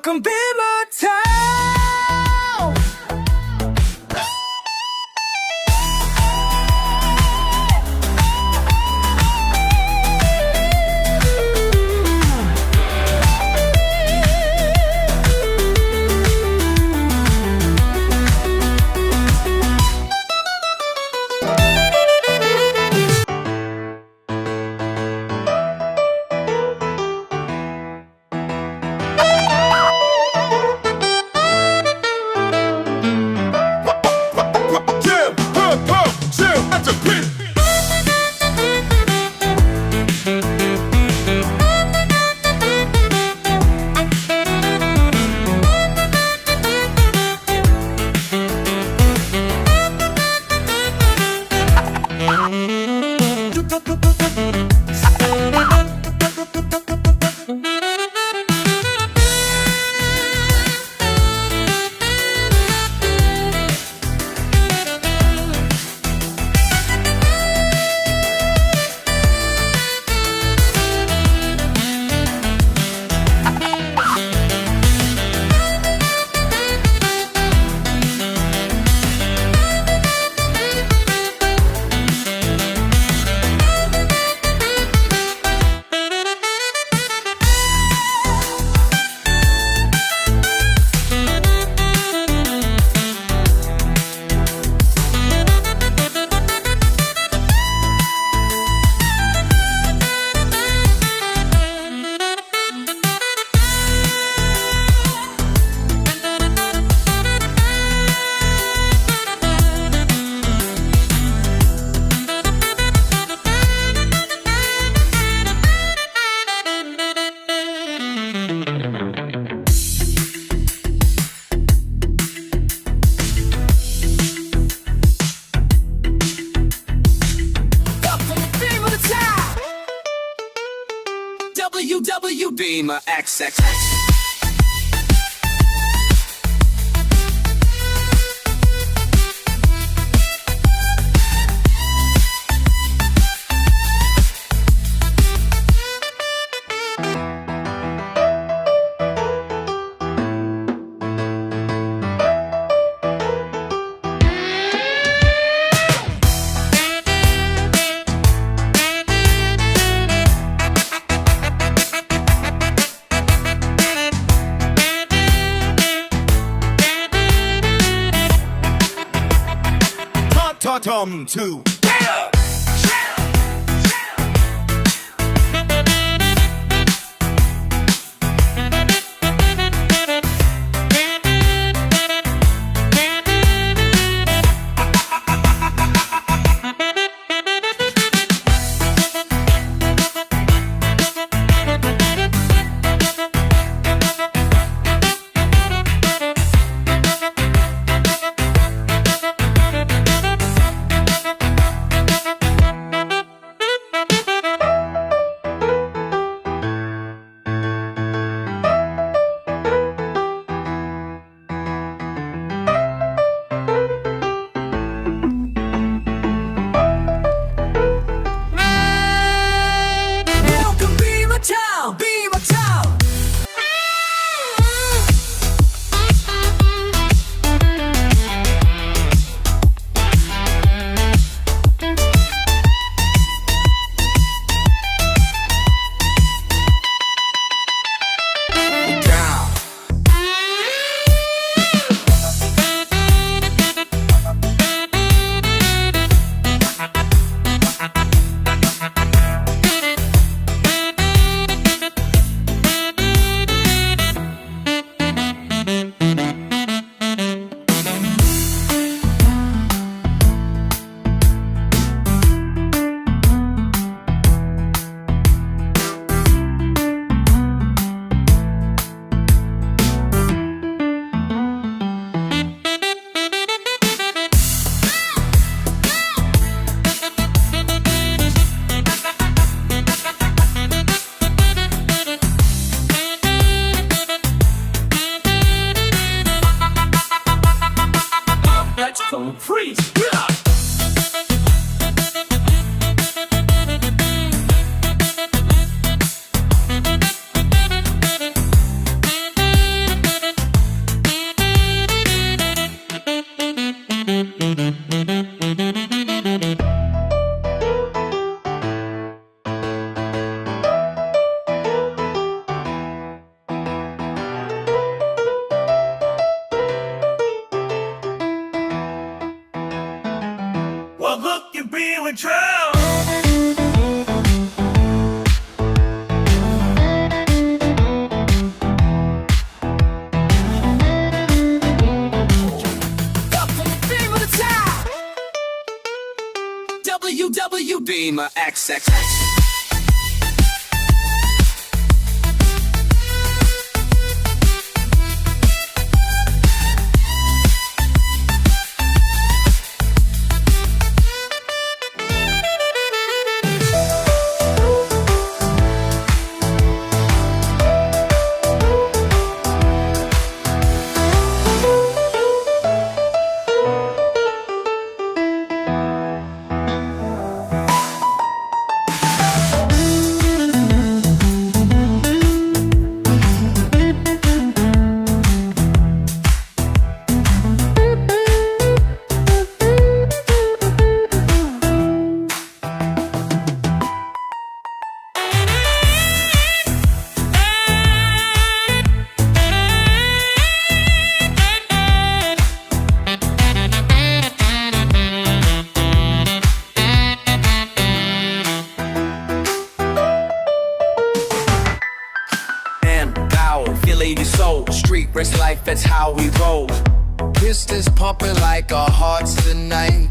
Welcome Bimmer Town. Bimmer.xxx. Tom 2. Retro! bimmer.xxx. Feeling your soul, street race life, that's how we roll. Pistons pumping like our hearts tonight.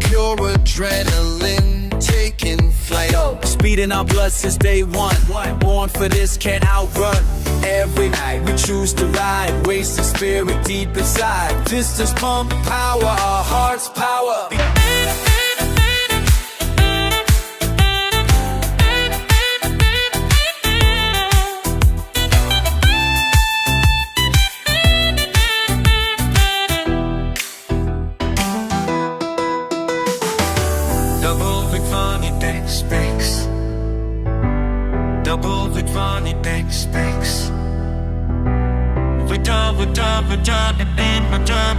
Pure adrenaline taking flight. Speed in our blood since day one. Born for this, can't outrun. Every night we choose to ride, wasting spirit deep inside. Pistons pump power, our hearts power. Double Victoria backspace. Double Victoria backspace. Victoria, and my job.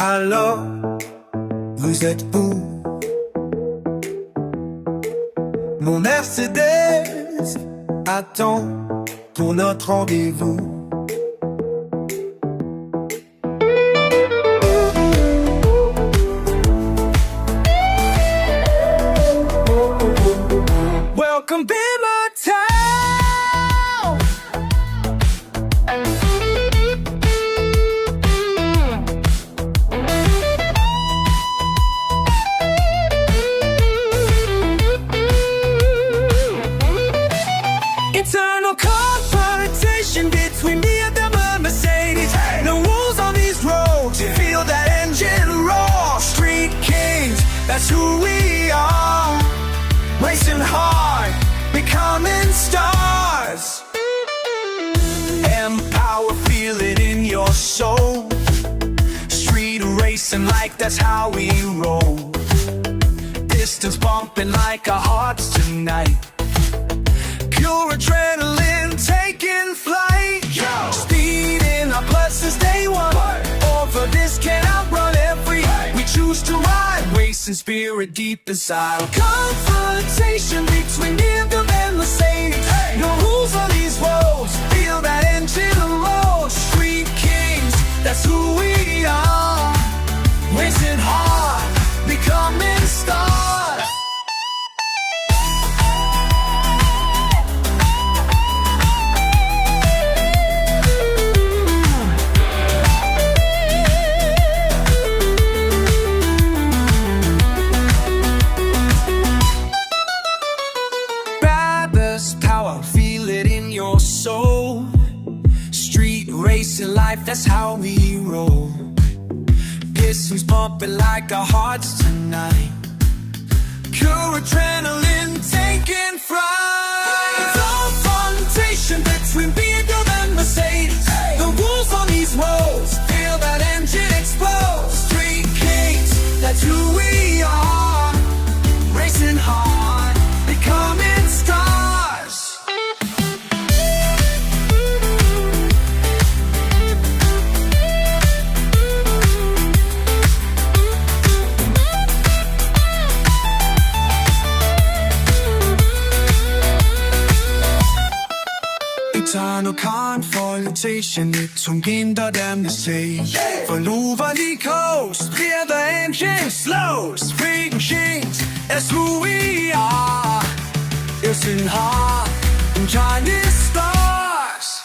Alors, vous êtes où? Mon Mercedes attend pour notre rendez-vous. Welcome Bimmer Town. Eternal confrontation between me and the Mercedes. No rules on these roads, feel that engine roar. Street kings, that's who we are. Racing hard, becoming stars. Empower, feel it in your soul. Street racing like that's how we roll. Distance bumping like our hearts tonight. Pure adrenaline taking flight. Speed in our blood since day one. Over this can't outrun every. We choose to ride, racing spirit deep inside. Confrontation between me and the Mercedes. No rules on these roads, feel that engine roll. Street kings, that's who we are. Racing hard, becoming stars. rhythm's pumping like our hearts tonight. Pure adrenaline taking flight. Confrontation between BMW and Mercedes. The wolves on these roads, feel that engine explode. Street kings, that's who we are. Racing hard, becoming stars. Eternal confrontation, it's umhindert dem at se. For nu var de coast, bliver the engine slow. Street machines, that's who we are. It's in heart and Chinese stars.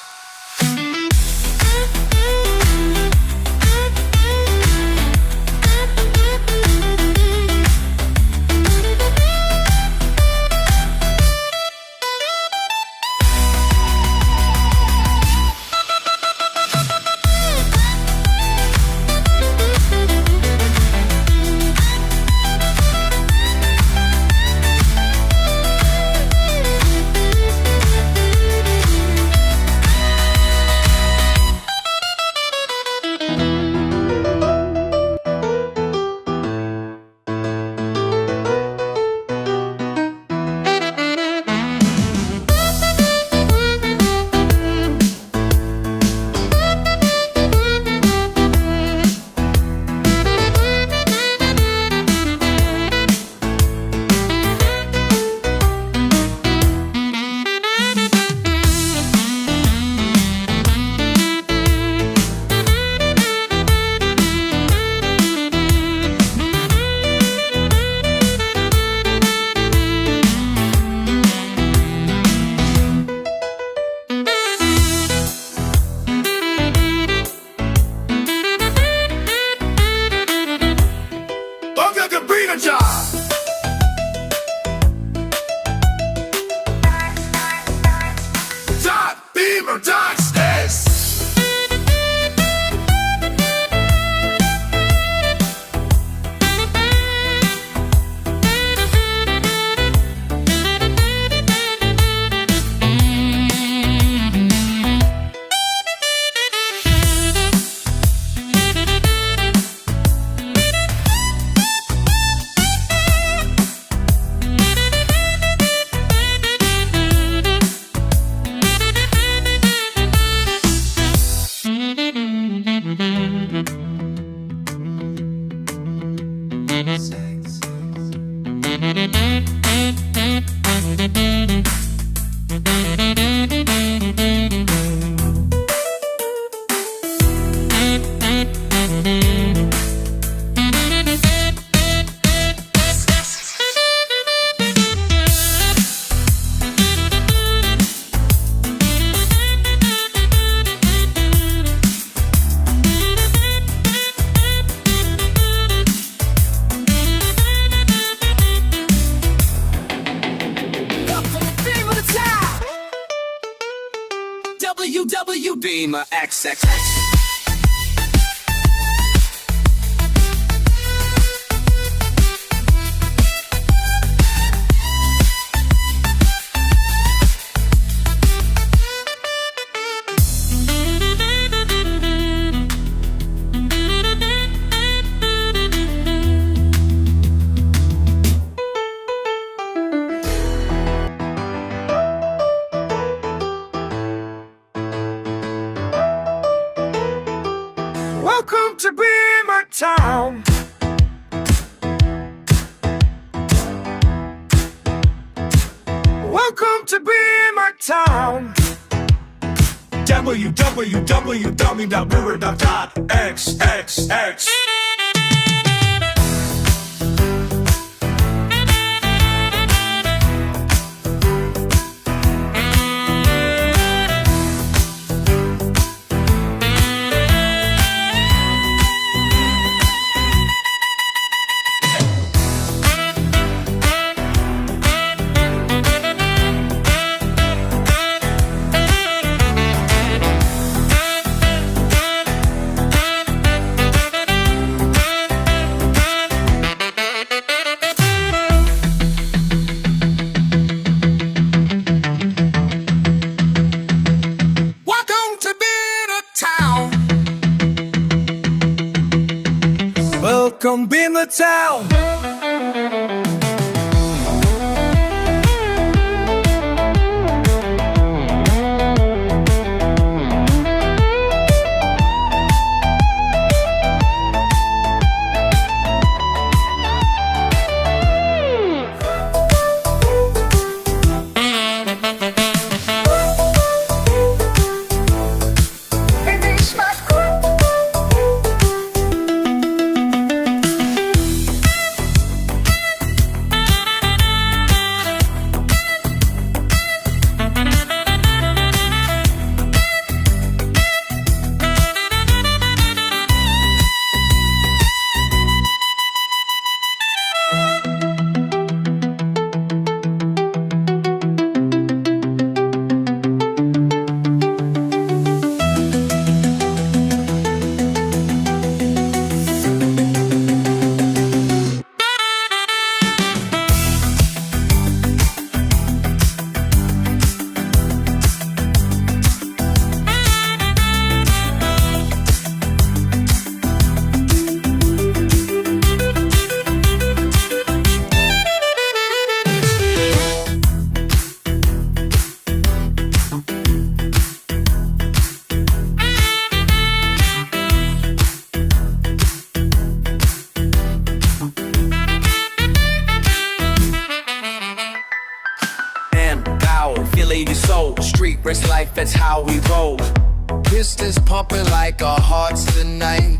Bimmer.xxx. Bimmer.xxx. Welcome to Bimmer Town. Welcome to Bimmer Town. www.bimmer.xxx. Welcome Bimmer Town. Feel your soul, street race life, that's how we roll. Pistons pumping like our hearts tonight.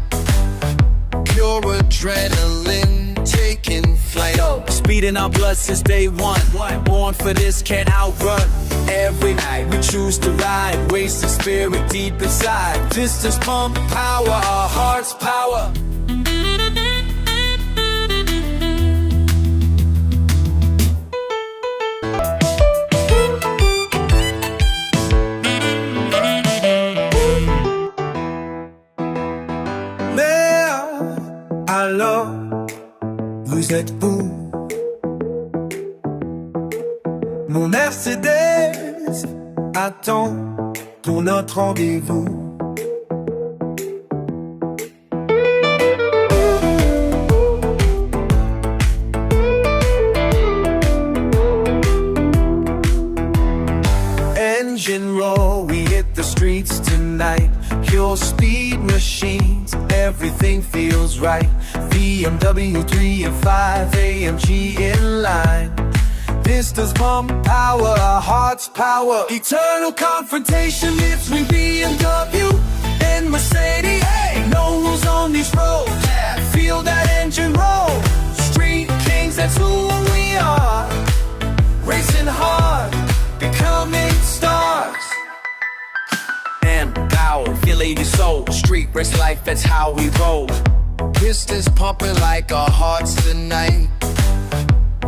Pure adrenaline taking flight. Speed in our blood since day one. Born for this, can't outrun. Every night we choose to ride, wasting spirit deep inside. Pistons pump power, our hearts power. Alors, vous êtes où? Mon Mercedes attend pour notre rendez-vous. Engine roll, we hit the streets tonight. Pure speed machines, everything feels right. BMW 3 and 5, AMG in line. Pistons pump power, our hearts power. Eternal confrontation between BMW and Mercedes. Hey, no rules on these roads. Feel that engine roll. Street kings, that's who we are. Racing hard, becoming stars. Feel your soul, street race life, that's how we roll. Pistons pumping like our hearts tonight.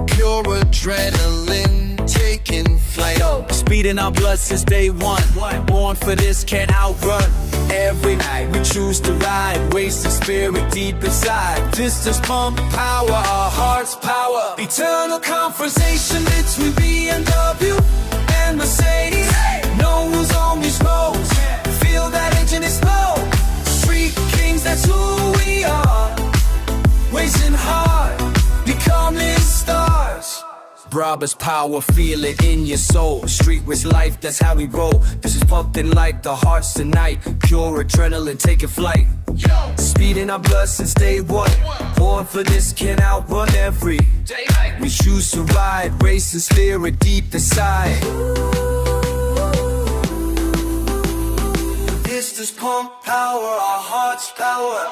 Pure adrenaline taking flight. Speed in our blood since day one. Born for this, can't outrun. Every night we choose to ride, wasting spirit deep inside. Pistons pump power, our hearts power. Eternal conversation between BMW and Mercedes. No rules on these roads. Feel that engine explode. Street kings, that's who we are. Racing hard, becoming stars. Brabus power, feel it in your soul. Street race life, that's how we roll. This is pumping like the hearts tonight. Pure adrenaline taking flight. Speed in our blood since day one. Born for this, can't outrun every day. We choose to ride, racing spirit deep inside. Pistons pump power, our hearts power.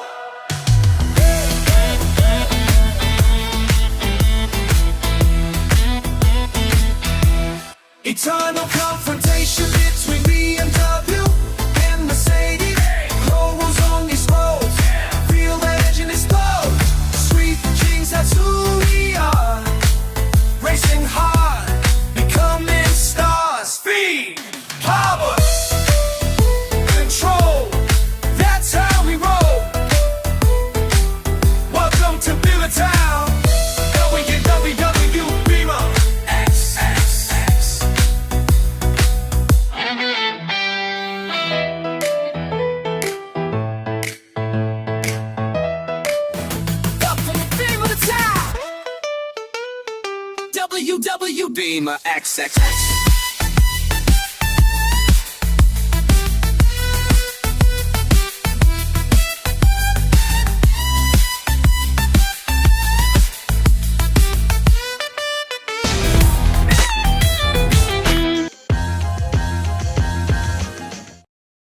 Eternal confrontation between BMW and Mercedes. No rules on these roads. Feel that engine explode. Street kings, that's who we are. Racing hard, becoming stars. Speed, power, control, that's how we roll. Welcome to Bimmer Town. WWW Bimmer. www.bimmer.xxx.